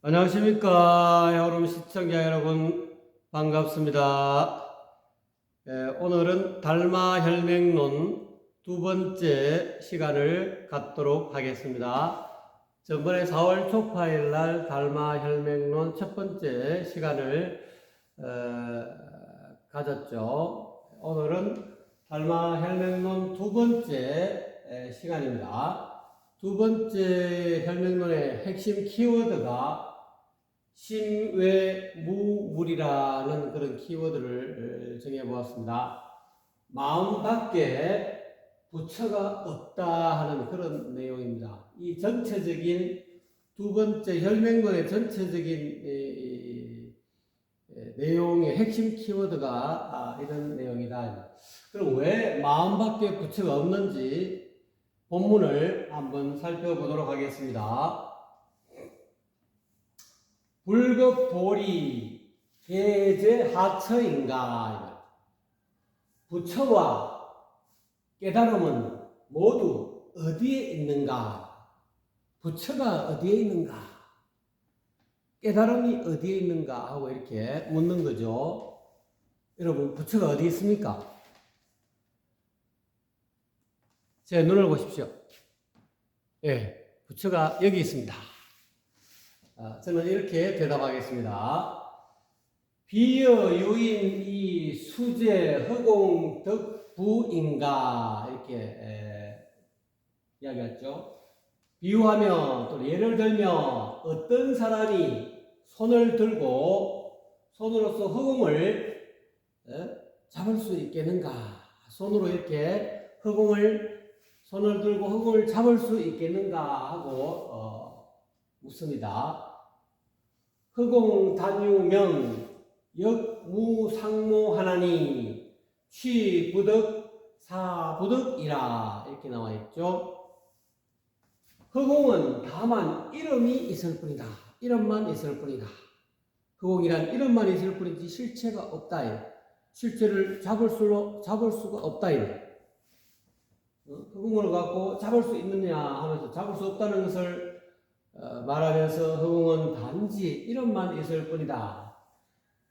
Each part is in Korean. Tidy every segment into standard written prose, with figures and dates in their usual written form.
안녕하십니까. 여러분 시청자 여러분 반갑습니다. 오늘은 달마혈맹론 두 번째 시간을 갖도록 하겠습니다. 전번에 4월 초파일 날 달마혈맹론 첫 번째 시간을 가졌죠. 오늘은 달마혈맹론 두 번째 시간입니다. 두 번째 혈맹론의 핵심 키워드가 심외무물이라는 그런 키워드를 정해보았습니다. 마음 밖에 부처가 없다 하는 그런 내용입니다. 이 전체적인 두 번째 혈맹론의 전체적인 내용의 핵심 키워드가 이런 내용이다. 그럼 왜 마음 밖에 부처가 없는지 본문을 한번 살펴보도록 하겠습니다. 불급보리 계제하처인가. 부처와 깨달음은 모두 어디에 있는가? 부처가 어디에 있는가? 깨달음이 어디에 있는가? 하고 이렇게 묻는 거죠. 여러분, 부처가 어디 있습니까? 제 눈을 보십시오. 예, 부처가 여기 있습니다. 저는 이렇게 대답하겠습니다. 비여 유인 이 수제 허공 덕부인가 이렇게 이야기했죠. 비유하면 또 예를 들면 어떤 사람이 손을 들고 손으로서 허공을 잡을 수 있겠는가? 손으로 이렇게 손을 들고 허공을 잡을 수 있겠는가 하고 묻습니다. 허공 단유명 역무상모하나니 취부덕 사부덕이라 이렇게 나와 있죠. 허공은 다만 이름이 있을 뿐이다. 이름만 있을 뿐이다. 허공이란 이름만 있을 뿐이지 실체가 없다. 실체를 잡을 수가 없다. 허공을 갖고 잡을 수 있느냐 하면서 잡을 수 없다는 것을 말하면서 허공은 단지 이름만 있을 뿐이다.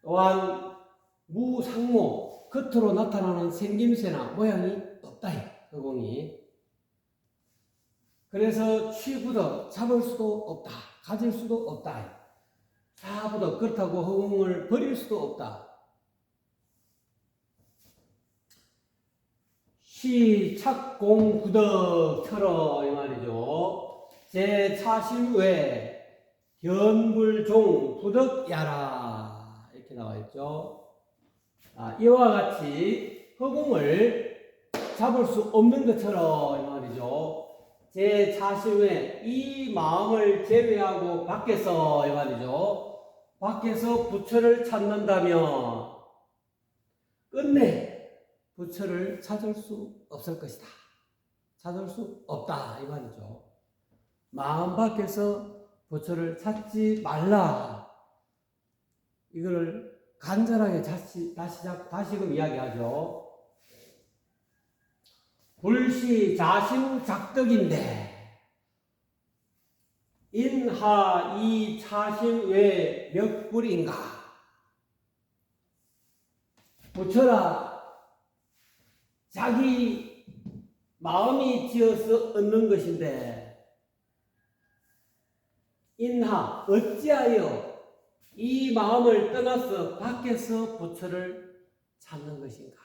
또한 무상모, 겉으로 나타나는 생김새나 모양이 없다. 허공이. 그래서 취부덕, 잡을 수도 없다. 가질 수도 없다. 사부덕, 그렇다고 허공을 버릴 수도 없다. 시착공구덕처럼 이 말이죠. 제 차심 외 견불종 부덕야라 이렇게 나와 있죠. 이와 같이 허공을 잡을 수 없는 것처럼 이 말이죠. 제 차심 외 이 마음을 제외하고 밖에서 이 말이죠. 밖에서 부처를 찾는다면 끝내 부처를 찾을 수 없을 것이다. 찾을 수 없다 이 말이죠. 마음 밖에서 부처를 찾지 말라. 이거를 간절하게 다시금 이야기하죠. 불시 자심 작덕인데 인하 이 차심 외 몇 불인가? 부처라 자기 마음이 지어서 얻는 것인데 인하 어찌하여 이 마음을 떠나서 밖에서 부처를 찾는 것인가?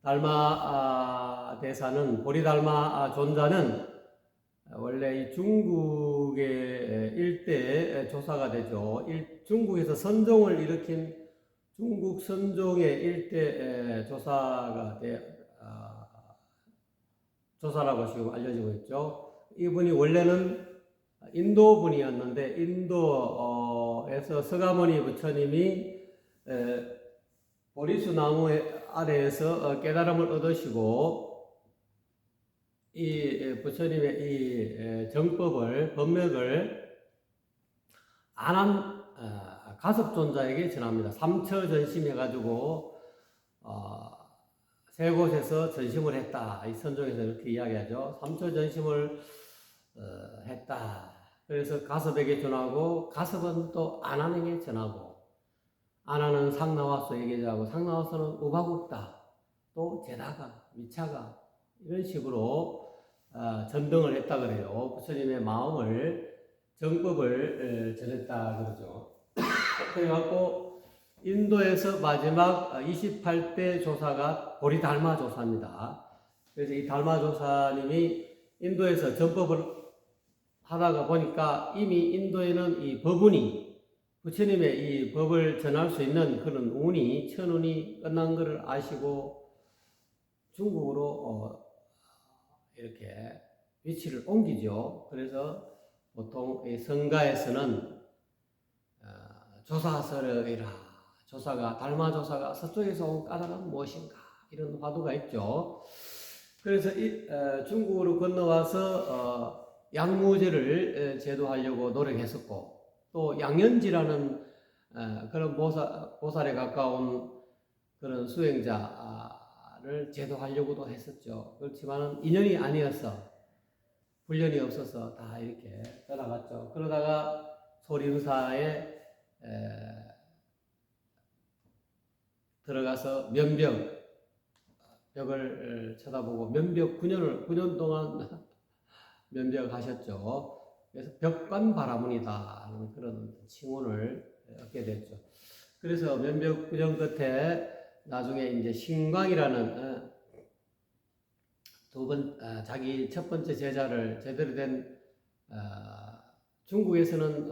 달마 대사는 보리달마 존자는 원래 이 중국의 일대 조사가 되죠. 중국에서 선종을 일으킨 중국 선종의 일대 조사라고 지금 알려지고 있죠. 이분이 원래는 인도 분이었는데 인도에서 서가모니 부처님이 보리수 나무 아래에서 깨달음을 얻으시고 이 부처님의 이 정법을 법맥을 안한 가섭존자에게 전합니다. 삼처전심해가지고 세 곳에서 전심을 했다. 이 선종에서 이렇게 이야기하죠. 삼처전심을 했다. 그래서 가섭에게 전하고 가섭은 또 아난에게 전하고 아난은 상나와스에게 전하고 상나와스는 우바국다 또 제다가 미차가 이런 식으로 전등을 했다 그래요. 부처님의 마음을 정법을 전했다 그러죠. 그래갖고 인도에서 마지막 28대 조사가 보리달마 조사입니다. 그래서 이 달마 조사님이 인도에서 전법을 하다가 보니까 이미 인도에는 이 법운이 부처님의 이 법을 전할 수 있는 그런 운이 천운이 끝난 것을 아시고 중국으로 이렇게 위치를 옮기죠. 그래서 보통 이 성가에서는 조사설이라 조사가 달마 조사가 서쪽에서 온 까닭은 무엇인가 이런 화두가 있죠. 그래서 중국으로 건너와서 양무제를 제도하려고 노력했었고 또 양현지라는 그런 보살에 가까운 그런 수행자를 제도하려고도 했었죠. 그렇지만은 인연이 아니어서 훈련이 없어서 다 이렇게 떠나갔죠. 그러다가 소림사에 들어가서 벽을 쳐다보고 면벽 9년 동안 면벽하셨죠. 그래서 벽관바라문이다 그런 칭호를 얻게 됐죠. 그래서 면벽 9년 끝에 나중에 이제 신광이라는 자기 첫 번째 제자를 제대로 된 중국에서는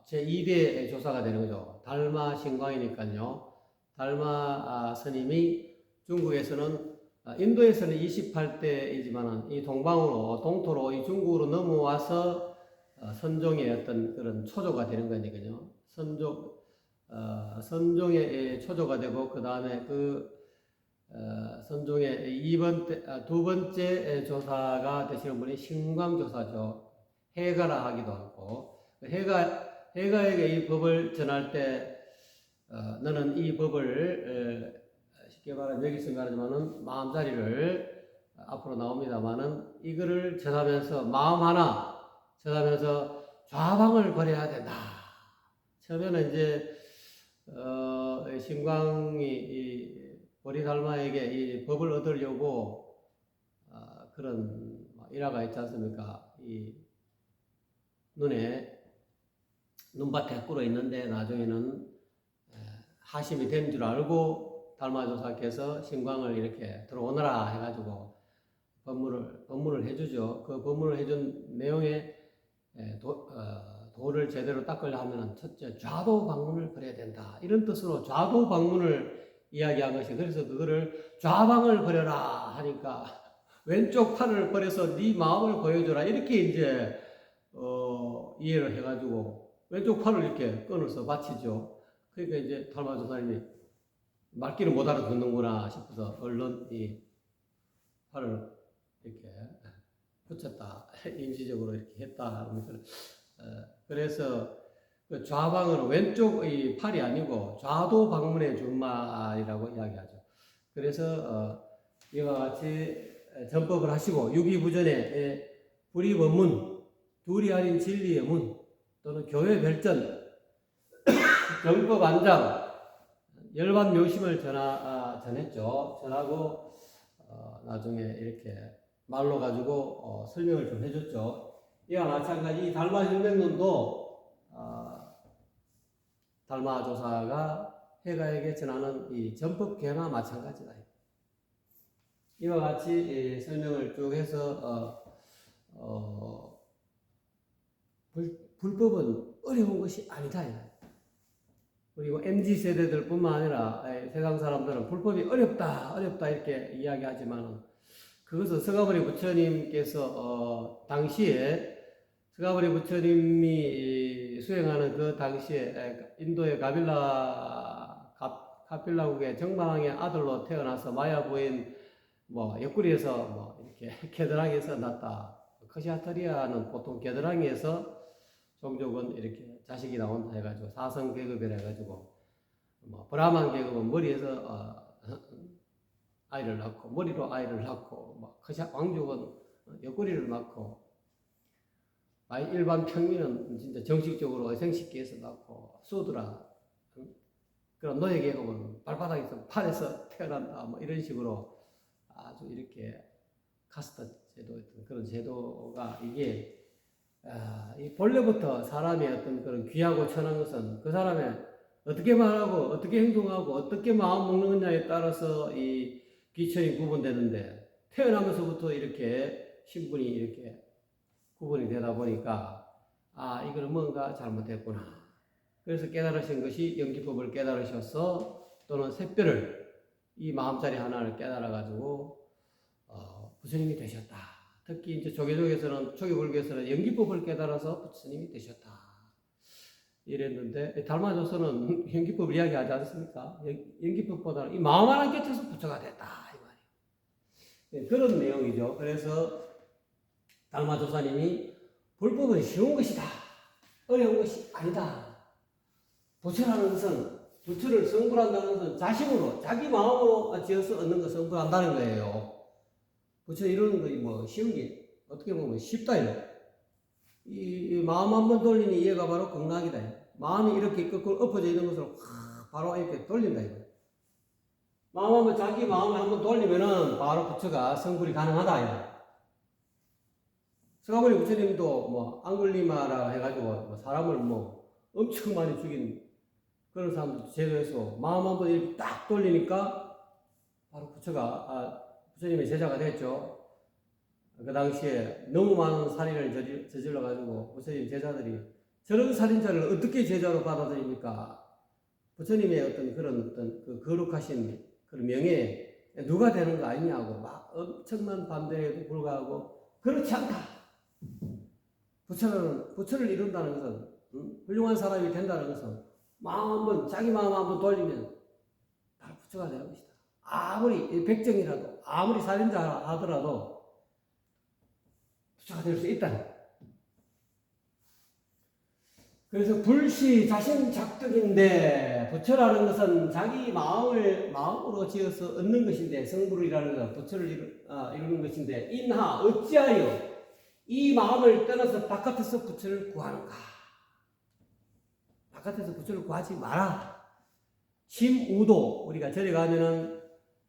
제2대 조사가 되는 거죠. 달마 신광이니까요. 달마 스님이 중국에서는 인도에서는 28대이지만 이 동토로 이 중국으로 넘어와서 선종의 어떤 그런 초조가 되는 거니까요. 선종의 초조가 되고 그 다음에 선종의 두 번째 조사가 되시는 분이 신광조사죠. 해가라 하기도 하고 해가에게 이 법을 전할 때 너는 이 법을 쉽게 말하면 여기서 말하지만은 마음자리를 앞으로 나옵니다만은 이거를 전하면서 마음 하나 전하면서 좌방을 버려야 된다. 처음에는 이제 신광이 이 보리달마에게 이 법을 얻으려고 그런 일화가 있지 않습니까? 이 눈밭에 꿇어 있는데 나중에는 하심이 된 줄 알고 달마조사께서 신광을 이렇게 들어오너라 해가지고 법문을 해주죠. 그 법문을 해준 내용에 도를 제대로 닦으려 하면 첫째 좌도 방문을 버려야 된다. 이런 뜻으로 좌도 방문을 이야기한 것이 그래서 그거를 좌방을 버려라 하니까 왼쪽 팔을 버려서 네 마음을 보여줘라 이렇게 이제 이해를 해가지고 왼쪽 팔을 이렇게 끊어서 바치죠. 그러니까 이제 달마조사님이 말귀를 못 알아듣는구나 싶어서 얼른 이 팔을 이렇게 붙였다. 임시적으로 이렇게 했다. 그래서 그 좌방은 왼쪽 이 팔이 아니고 좌도 방문의 준말이라고 이야기하죠. 그래서 이와 같이 전법을 하시고 유기부전에 불이법문, 둘이 아닌 진리의 문 또는 교회 별전, 정법 안장, 열반 묘심을 전했죠. 전하고 나중에 이렇게 말로 가지고 설명을 좀 해줬죠. 이와 마찬가지 이 달마혁명론도 달마조사가 해가에게 전하는 이 전법계나 마찬가지다. 이와 같이 설명을 쭉 해서 불법은 어려운 것이 아니다. 그리고 MZ세대들뿐만 아니라 세상 사람들은 불법이 어렵다 이렇게 이야기하지만 그것은 서가모니 부처님께서 당시에 서가모니 부처님이 수행하는 그 당시에 인도의 카필라국의 정방의 아들로 태어나서 마야 부인 옆구리에서 이렇게 겨드랑이에서 났다. 커시아터리아는 보통 겨드랑이에서 종족은 이렇게 자식이 나온다 해가지고 사성 계급이라 해가지고 브라만 계급은 머리에서 아이를 낳고 머리로 아이를 낳고 왕족은 옆구리를 낳고 일반 평민은 진짜 정식적으로 어생식계에서 낳고 수두라 그런 노예 계급은 발바닥에서 팔에서 태어난다 뭐 이런 식으로 아주 이렇게 카스트 제도였던 그런 제도가 이게 이 본래부터 사람의 어떤 그런 귀하고 천한 것은 그 사람의 어떻게 말하고 어떻게 행동하고 어떻게 마음 먹는 거냐에 따라서 이 귀천이 구분되는데 태어나면서부터 이렇게 신분이 이렇게 구분이 되다 보니까 이거는 뭔가 잘못됐구나. 그래서 깨달으신 것이 연기법을 깨달으셔서 또는 샛별을 이 마음자리 하나를 깨달아가지고 부처님이 되셨다. 특히 이제 조계불교에서는 연기법을 깨달아서 부처님이 되셨다. 이랬는데 달마조서는 연기법을 이야기하지 않습니까? 연기법보다는 이 마음 하나 깨쳐서 부처가 됐다 이 말이에요. 그런 내용이죠. 그래서 달마조사님이 불법은 쉬운 것이다. 어려운 것이 아니다. 부처라는 것은 부처를 성불한다는 것은 자심으로 자기 마음으로 지어서 얻는 것을 성불한다는 거예요. 부처 이루는 것이 뭐 쉬운 게 어떻게 보면 쉽다 이거. 이 마음 한번 돌리는 이해가 바로 극락이다. 마음이 이렇게 거꾸로 엎어져 있는 것으로 바로 이렇게 돌린다 이거. 자기 마음을 한번 돌리면은 바로 부처가 성불이 가능하다 이거. 서가모니 부처님도 뭐 앙굴리마라 해가지고 사람을 뭐 엄청 많이 죽인 그런 사람들도 제도해서 마음 한번 이렇게 딱 돌리니까 바로 부처가 부처님의 제자가 됐죠. 그 당시에 너무 많은 살인을 저질러가지고 부처님 제자들이 저런 살인자를 어떻게 제자로 받아들입니까? 부처님의 어떤 그 거룩하신 그런 명예에 누가 되는 거 아니냐고 막 엄청난 반대에도 불구하고 그렇지 않다. 부처를 이룬다는 것은 훌륭한 사람이 된다는 것은 자기 마음 한번 돌리면 바로 부처가 되는 것이다. 아무리 백정이라도 아무리 살인자 하더라도 부처가 될 수 있다. 그래서 불시 자신 작득인데 부처라는 것은 자기 마음으로 지어서 얻는 것인데 성불이라는 것은 부처를 이루는 것인데 인하 어찌하여 이 마음을 떠나서 바깥에서 부처를 구하는가? 바깥에서 부처를 구하지 마라. 심우도 우리가 절에 가면은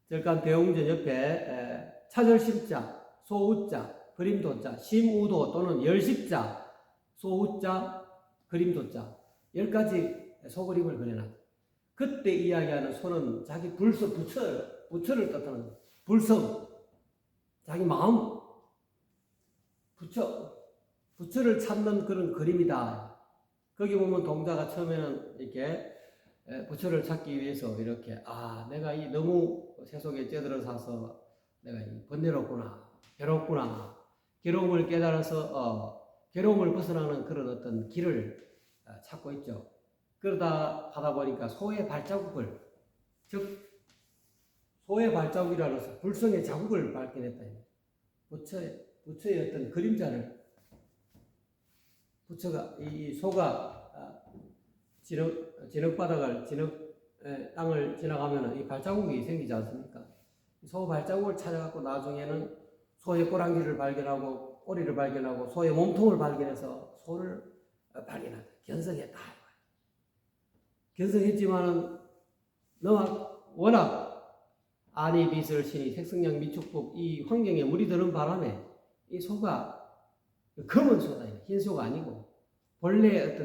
절간 대웅전 옆에 차절심자, 소우자, 그림도자, 심우도 또는 열십자, 소우자, 그림도자 10가지 소그림을 그려놨다. 그때 이야기하는 소는 자기 불성, 부처를 뜻하는 불성, 자기 마음, 부처를 찾는 그런 그림이다. 거기 보면 동자가 처음에는 이렇게 부처를 찾기 위해서 이렇게 내가 이 너무 세속에 쩌들어서서 내가 번뇌롭구나, 괴롭구나, 괴로움을 깨달아서 괴로움을 벗어나는 그런 어떤 길을 찾고 있죠. 그러다 하다 보니까 소의 발자국이라는 불성의 자국을 발견했다. 부처의 어떤 그림자를 부처가 이 소가 땅을 지나가면 이 발자국이 생기지 않습니까? 소 발자국을 찾아갖고 나중에는 소의 꼬랑지를 발견하고 꼬리를 발견하고 소의 몸통을 발견해서 소를 발견하다. 견성했다. 견성했지만은 워낙 아니 비설 신이 색성량 미축복 이 환경에 물이 드는 바람에 이 소가 검은 소다. 흰 소가 아니고 본래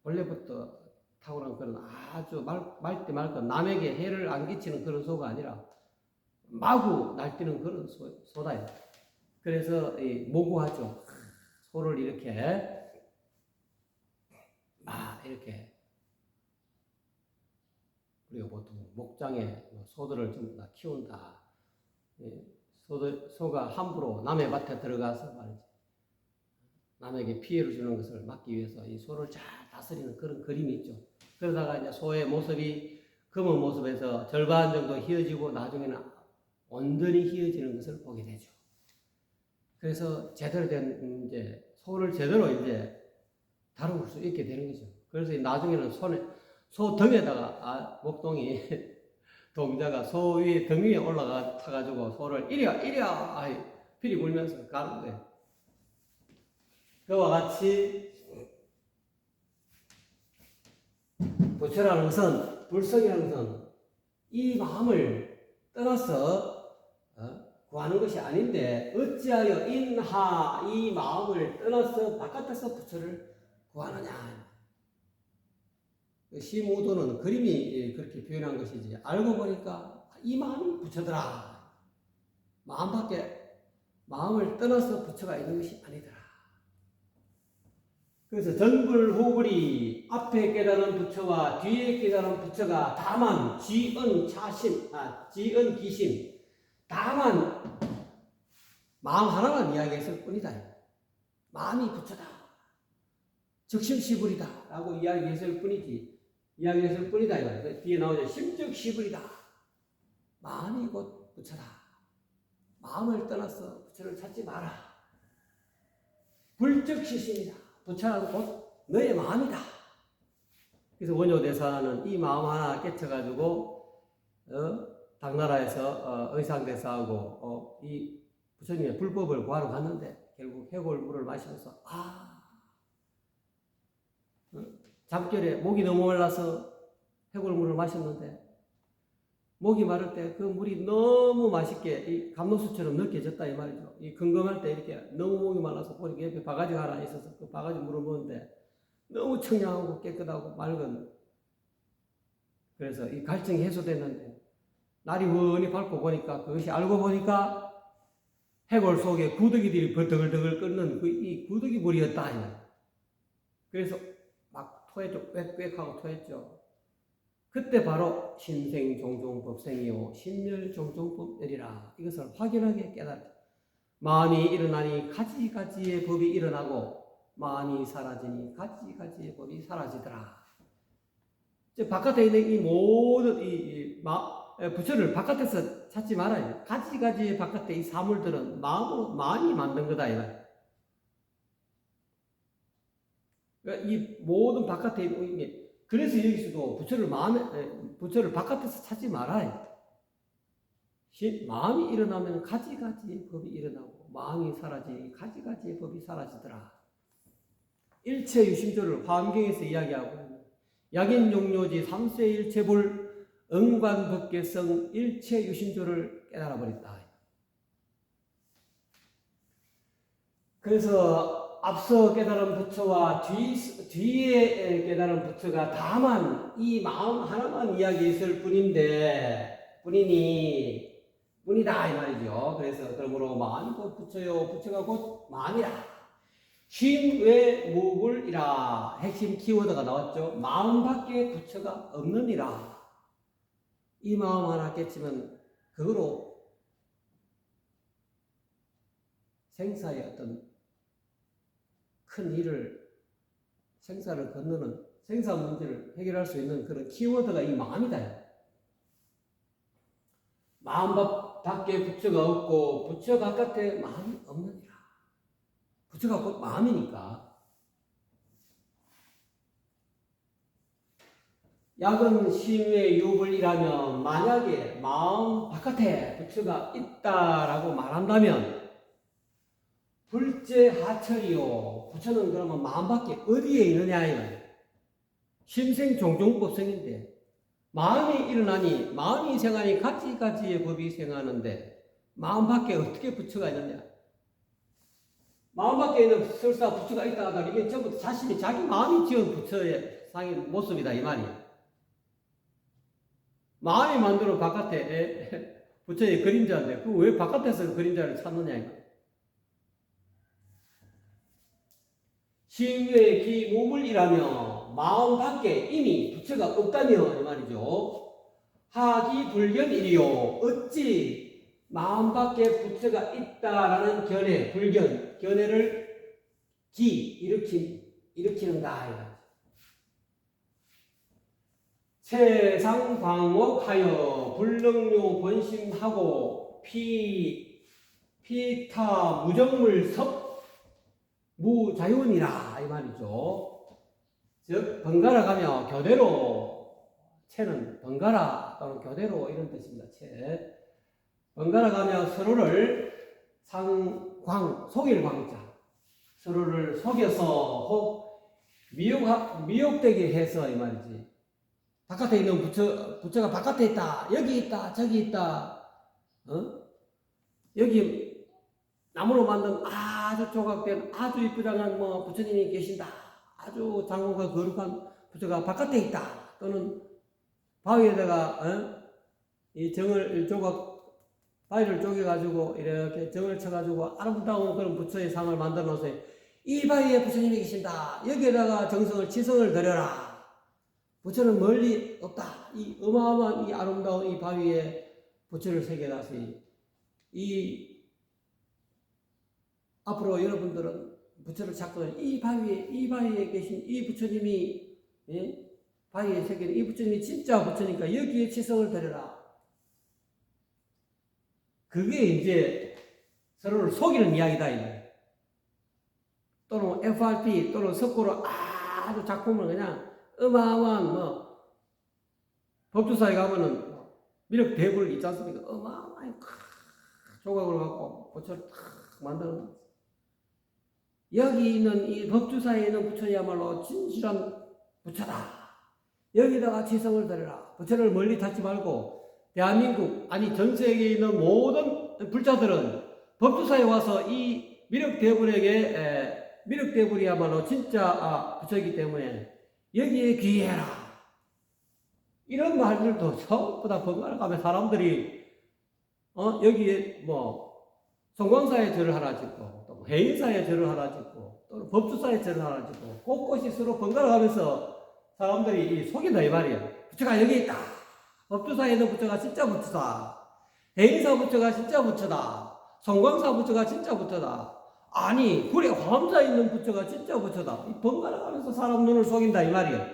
본래부터 탁월한 그런 아주 맑디 맑은 남에게 해를 안 끼치는 그런 소가 아니라 마구 날뛰는 그런 소다. 그래서 모구하죠. 소를 이렇게 우리가 보통 목장에 소들을 좀 다 키운다. 소가 함부로 남의 밭에 들어가서 말이지 남에게 피해를 주는 것을 막기 위해서 이 소를 잘 다스리는 그런 그림이 있죠. 그러다가 이제 소의 모습이 검은 모습에서 절반 정도 휘어지고 나중에는 온전히 휘어지는 것을 보게 되죠. 그래서 제대로 된 소를 제대로 다룰 수 있게 되는 거죠. 그래서 나중에는 소 등에다가 목동이 동자가 소 위에 등 위에 올라가 타가지고 소를 이리야 피리 불면서 가는 거예요. 그와 같이 부처라는 것은, 불성이라는 것은 이 마음을 떠나서 구하는 것이 아닌데 어찌하여 인하 이 마음을 떠나서 바깥에서 부처를 구하느냐. 시무도는 그림이 그렇게 표현한 것이지 알고 보니까 이 마음이 부처더라. 마음을 떠나서 부처가 있는 것이 아니더라. 그래서 전불후불이 앞에 깨달은 부처와 뒤에 깨달은 부처가 다만 지은 기심 다만 마음 하나만 이야기했을 뿐이다. 마음이 부처다. 즉심시불이다 라고 이야기했을 뿐이다. 뒤에 나오죠. 심즉시불이다. 마음이 곧 부처다. 마음을 떠나서 부처를 찾지 마라. 불즉시심이다. 부처는 곧 너의 마음이다. 그래서 원효대사는 이 마음 하나 깨쳐가지고 당나라에서 의상대사하고 이 부처님의 불법을 구하러 갔는데 결국 해골물을 마시면서 잠결에 목이 너무 말라서 해골물을 마셨는데 목이 마를 때 그 물이 너무 맛있게 이 감로수처럼 느껴졌다 이 말이죠. 이 금검할 때 이렇게 너무 목이 말라서 보니까 옆에 바가지가 하나 있어서 그 바가지 물을 먹는데 너무 청량하고 깨끗하고 맑은, 그래서 이 갈증이 해소됐는데 날이 훤히 밝고 보니까 그것이 알고 보니까 해골 속에 구더기들이 버덕을 끓는 이 구더기 물이었다. 그래서 막 토했죠. 꽥꽥하고 토했죠. 그때 바로 신생종종법생이요 신멸종종법멸이라 이것을 확연하게 깨달았다. 마음이 일어나니 가지가지의 법이 일어나고 마음이 사라지니 가지가지의 법이 사라지더라. 즉 바깥에 있는 이 모든 부처를 바깥에서 찾지 말아요. 가지가지의 바깥에 이 사물들은 마음이 만든 거다 이거야. 그러니까 이 모든 바깥에 있는 게, 그래서 여기서도 부처를 바깥에서 찾지 말아요. 마음이 일어나면 가지가지의 법이 일어나고 마음이 사라지니 가지가지의 법이 사라지더라. 일체유심조를 화엄경에서 이야기하고 약인용료지 삼세일체불 응관법계성 일체유심조를 깨달아버렸다. 그래서 앞서 깨달은 부처와 뒤에 깨달은 부처가 다만 이 마음 하나만 이야기했을 뿐이다 이 말이죠. 그래서 그러므로 마음이 곧 부처요 부처가 곧 마음이라. 쉼외무불이라 핵심 키워드가 나왔죠. 마음밖에 부처가 없느니라. 이 마음 하나 깨치면 그거로 생사의 어떤 큰 일을, 생사를 건너는 생사 문제를 해결할 수 있는 그런 키워드가 이 마음이다. 마음 밖에 부처가 없고 부처 바깥에 마음이 없느니라. 부처가 곧 마음이니까. 약은 심의 유불이라면 만약에 마음 바깥에 부처가 있다라고 말한다면 불제하철이요. 부처는 그러면 마음밖에 어디에 있느냐 이거예요. 심생종종법성인데 마음이 일어나니 마음이 생하니 가지가지의 법이 생하는데 마음밖에 어떻게 부처가 있느냐. 마음밖에 있는 설사 부처가 있다 하다 이게 전부 자신이 자기 마음이 지은 부처의 상의 모습이다 이 말이에요. 마음이 만들어 바깥에 부처의 그림자인데 그 왜 바깥에서 그림자를 찾느냐 이거. 시외의 기무물이라며 마음 밖에 이미 부처가 없다며 이 말이죠. 하기불견이리요. 어찌 마음 밖에 부처가 있다라는 견해를 일으키는가. 세상광목하여 불능료 번심하고 피타 무정물섭 무자윤이라 이 말이죠. 즉 번갈아 가며 교대로, 채는 번갈아 또는 교대로 이런 뜻입니다. 채 번갈아 가며 서로를 속일 광자, 서로를 속여서 미혹되게 해서 이 말이지. 바깥에 있는 부처가 바깥에 있다, 여기 있다, 저기 있다, 여기 나무로 만든 아주 조각된 아주 이쁘장한 뭐 부처님이 계신다, 아주 장엄과 거룩한 부처가 바깥에 있다, 또는 바위에다가 이 정을 바위를 쪼개가지고 이렇게 정을 쳐가지고 아름다운 그런 부처의 상을 만들어 놓으세요. 이 바위에 부처님이 계신다. 여기에다가 정성을 치성을 드려라. 부처는 멀리 없다. 이 어마어마한 이 아름다운 이 바위에 부처를 새겨놨으니 앞으로 여러분들은 부처를 찾고 이 바위에 계신 이 부처님이 바위에 새긴 이 부처님이 진짜 부처니까 여기에 치성을 드려라. 그게 이제 서로를 속이는 이야기다. 또는 FRP 또는 석고로 아주 작품을 그냥 어마어마한 법주사에 가면은 미륵 대불 있지 않습니까? 어마어마한 조각을 갖고 부처를 탁 만드는 거. 여기 있는 이 법주사에 있는 부처야말로 진실한 부처다. 여기다가 치성을 드려라. 부처를 멀리 찾지 말고 대한민국 아니 전 세계에 있는 모든 불자들은 법주사에 와서 이 미륵대불이야말로 진짜 부처이기 때문에 여기에 귀해라. 이런 말들도 전부 다 번갈아 가면 사람들이 여기에 송광사에 절을 하나 짓고 또 해인사에 절을 하나 짓고 또 법주사에 절을 하나 짓고 곳곳이 서로 번갈아 가면서 사람들이 속인다 이 말이야. 부처가 여기 있다. 법주사에 있는 부처가 진짜 부처다. 해인사 부처가 진짜 부처다. 송광사 부처가 진짜 부처다. 아니 굴에 화엄사에 있는 부처가 진짜 부처다. 이 번갈아 가면서 사람 눈을 속인다 이 말이야.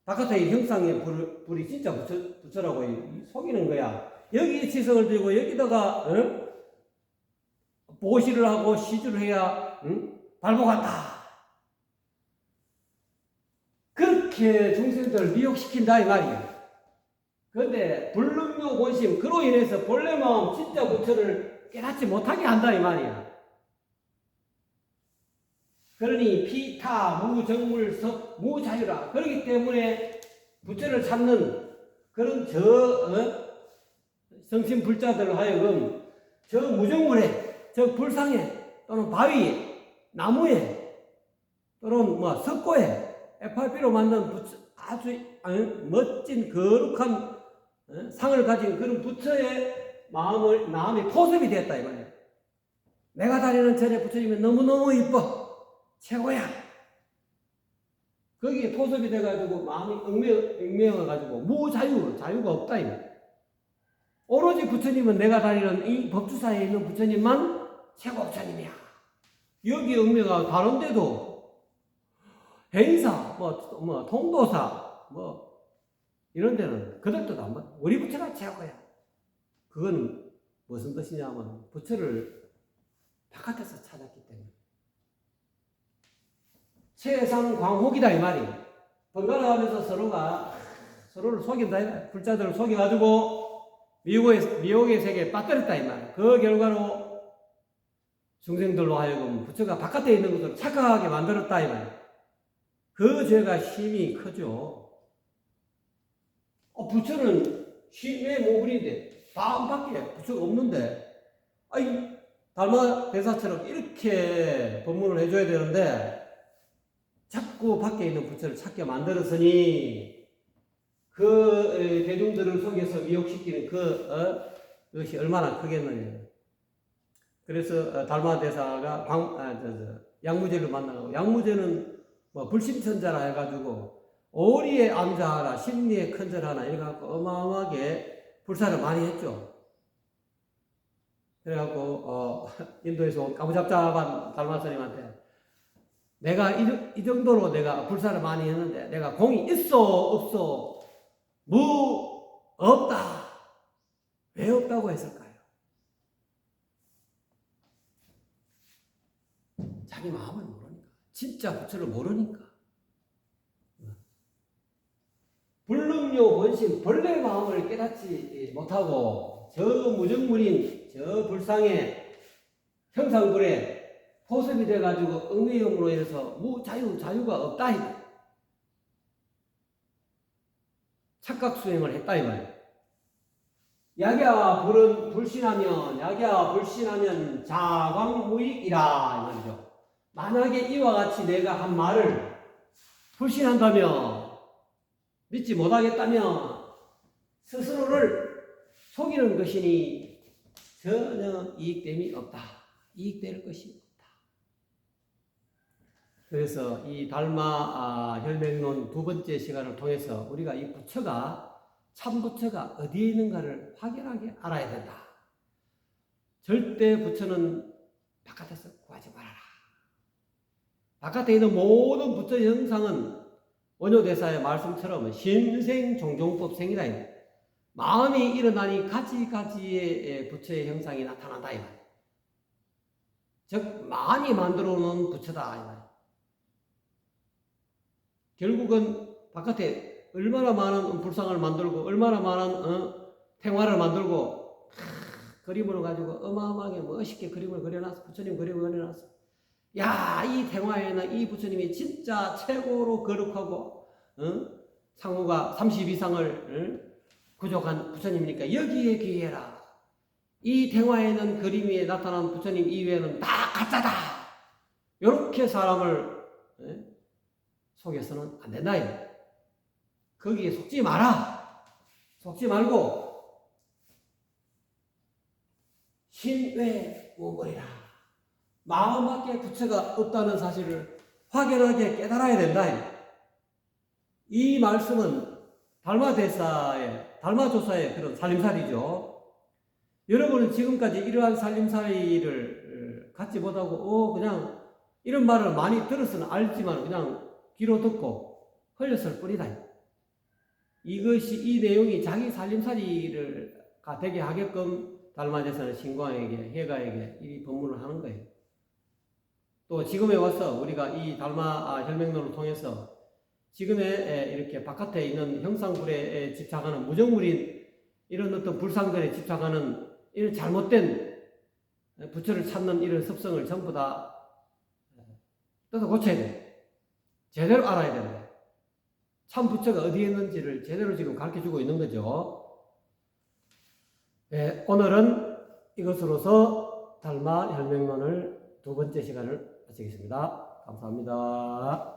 바깥에 형상의 불이 진짜 부처라고 속이는 거야. 여기에 치성을 들고 여기다가 보시를 하고 시주를 해야 발복한다. 그렇게 중생들을 미혹시킨다 이 말이야. 그런데 불능요 본심 그로 인해서 본래 마음 진짜 부처를 깨닫지 못하게 한다 이 말이야. 그러니 피타 무정물석 무자유라. 그렇기 때문에 부처를 찾는 그런 성신 불자들을 하여금 저 무정물에 저 불상에 또는 바위에 나무에 또는 석고에 FRP로 만든 아주 멋진 거룩한 상을 가진 그런 부처의 마음이 포섭이 됐다 이 말이야. 내가 다니는 절에 부처님이 너무너무 이뻐 최고야. 거기에 포섭이 돼가지고 마음이 얽매여가지고 자유가 없다 이 말이야. 오로지 부처님은 내가 다니는 이 법주사에 있는 부처님만 최고 부처님이야. 여기 얽매가 다른데도 해인사, 통도사, 이런 데는 그들도 안 봐. 우리 부처가 최고야. 그건 무슨 뜻이냐면 부처를 바깥에서 찾았기 때문에. 최상광혹이다 이 말이. 번갈아 가면서 서로를 속인다. 불자들을 속여가지고 미혹의 세계에 빠뜨렸다 이 말. 그 결과로 중생들로 하여금 부처가 바깥에 있는 것을 착각하게 만들었다 이 말. 그 죄가 심히 크죠. 부처는 심의 모분인데 반밖에 부처가 없는데 달마 대사처럼 이렇게 법문을 해줘야 되는데 자꾸 밖에 있는 부처를 찾게 만들었으니 그 대중들을 속여서 미혹시키는 그것이 얼마나 크겠느냐. 그래서 달마 대사가 양무제를 만나고 양무제는 불심천자라 해가지고 오리에 암자하라 심리에 큰절하나 이래갖고 어마어마하게 불사를 많이 했죠. 그래갖고 인도에서 온 까무잡잡한 달마스님한테 내가 이 정도로 내가 불사를 많이 했는데 내가 공이 있어 없어 없다. 왜 없다고 했을까요? 자기 마음을 모르니까. 진짜 부처를 모르니까. 불능요 본심 본래 마음을 깨닫지 못하고 저 무정물인 저 불상의 형상불에 포섭이 돼가지고 응위음으로 인해서 자유가 없다 이 말이에요. 착각 수행을 했다 이 말이에요. 약야 불신하면 자광무익이라 이 말이죠. 만약에 이와 같이 내가 한 말을 불신한다면, 믿지 못하겠다면 스스로를 속이는 것이니 전혀 이익됨이 없다. 이익될 것이 없다. 그래서 이 달마 혈맹론 두 번째 시간을 통해서 우리가 이 참 부처가 어디에 있는가를 확연하게 알아야 된다. 절대 부처는 바깥에서 구하지 말아라. 바깥에 있는 모든 부처 형상은 원효대사의 말씀처럼 신생종종법생이다. 마음이 일어나니 가지가지의 부처의 형상이 나타난다. 즉 마음이 만들어 놓은 부처다. 결국은 바깥에 얼마나 많은 불상을 만들고 얼마나 많은 태화를 만들고 그림으로 가지고 어마어마하게 멋있게 그림을 그려놨어. 부처님 그림을 그려놨어. 야, 이 태화에는 이 부처님이 진짜 최고로 거룩하고 상호가 32상을 구족한 부처님이니까 여기에 기해라. 이 태화에는 그림 위에 나타난 부처님 이외에는 다 가짜다. 이렇게 사람을 속여서는 안 된다. 거기에 속지 마라. 속지 말고 신외 무물이라. 마음밖에 부처가 없다는 사실을 확연하게 깨달아야 된다. 이 말씀은 달마조사의 그런 살림살이죠. 여러분은 지금까지 이러한 살림살이를 갖지 못하고 그냥 이런 말을 많이 들어서는 알지만 그냥 귀로 듣고 흘렸을 뿐이다. 이 내용이 자기 살림살이가 되게 하게끔 달마제사는 신광에게, 해가에게 이 법문을 하는 거예요. 또 지금에 와서 우리가 이 달마 혈맹론을 통해서 지금의 이렇게 바깥에 있는 형상불에 집착하는 무정물인 이런 어떤 불상들에 집착하는 이런 잘못된 부처를 찾는 이런 습성을 전부 다 뜯어 고쳐야 돼. 제대로 알아야 된다. 참 부처가 어디에 있는지를 제대로 지금 가르쳐주고 있는 거죠. 네, 오늘은 이것으로서 달마 혈맹론을 두 번째 시간을 마치겠습니다. 감사합니다.